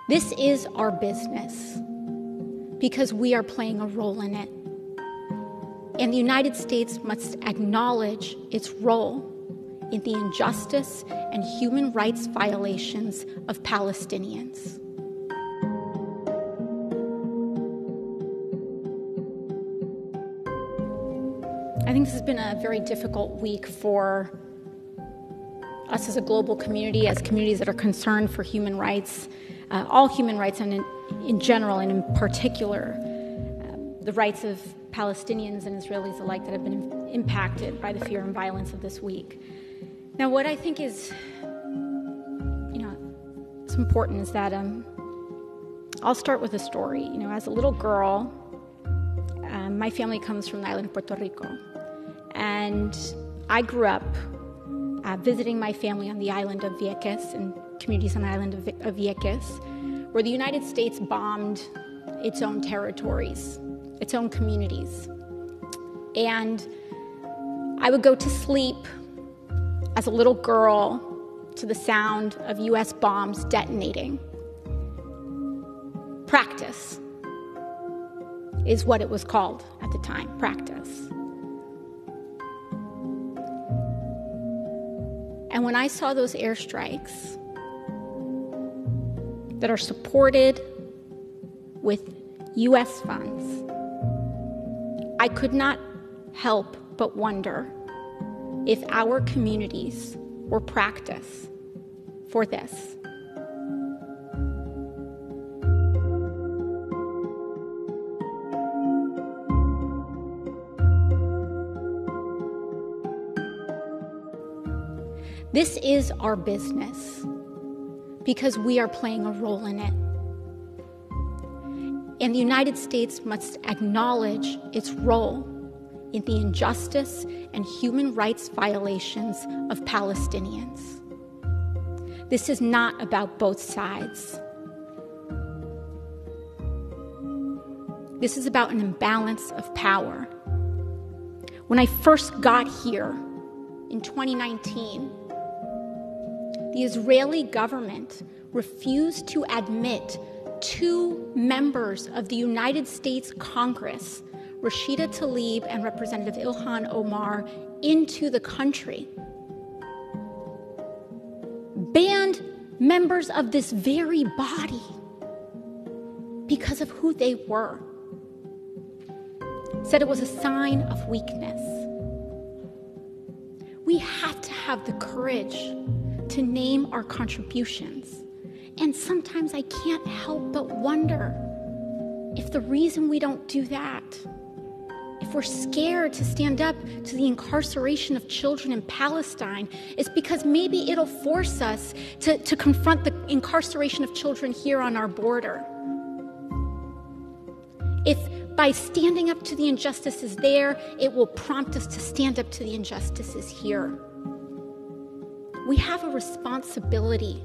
This is our business because we are playing a role in it. And the United States must acknowledge its role in the injustice and human rights violations of Palestinians. I think this has been a very difficult week for us as a global community, as communities that are concerned for human rights, all human rights, and in general, and in particular, the rights of Palestinians and Israelis alike that have been impacted by the fear and violence of this week. Now, what I think is, it's important is that I'll start with a story. As a little girl, my family comes from the island of Puerto Rico, and I grew up visiting my family on the island of Vieques and communities on the island of Vieques, where the United States bombed its own territories, its own communities. And I would go to sleep as a little girl to the sound of U.S. bombs detonating. Practice is what it was called at the time, practice. And when I saw those airstrikes that are supported with U.S. funds, I could not help but wonder if our communities were practice for this. This is our business because we are playing a role in it. And the United States must acknowledge its role in the injustice and human rights violations of Palestinians. This is not about both sides. This is about an imbalance of power. When I first got here in 2019, the Israeli government refused to admit 2 members of the United States Congress, Rashida Tlaib and Representative Ilhan Omar, into the country. Banned members of this very body because of who they were. Said it was a sign of weakness. We have to have the courage to name our contributions. And sometimes I can't help but wonder if the reason we don't do that, if we're scared to stand up to the incarceration of children in Palestine, is because maybe it'll force us to confront the incarceration of children here on our border. If by standing up to the injustices there, it will prompt us to stand up to the injustices here. We have a responsibility.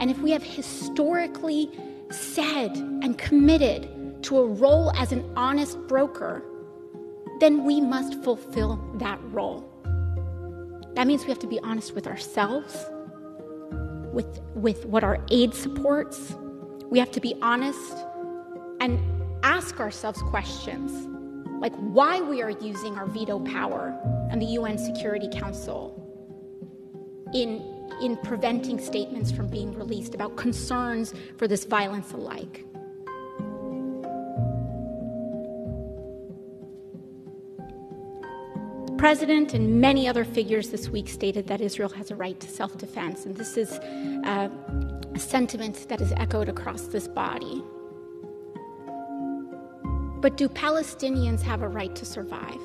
And if we have historically said and committed to a role as an honest broker, then we must fulfill that role. That means we have to be honest with ourselves, with what our aid supports. We have to be honest and ask ourselves questions like why we are using our veto power and the UN Security Council in preventing statements from being released about concerns for this violence alike. The president and many other figures this week stated that Israel has a right to self-defense, and this is a sentiment that is echoed across this body. But do Palestinians have a right to survive?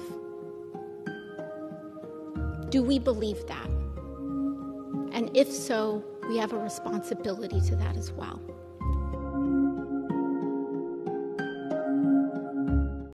Do we believe that? And if so, we have a responsibility to that as well.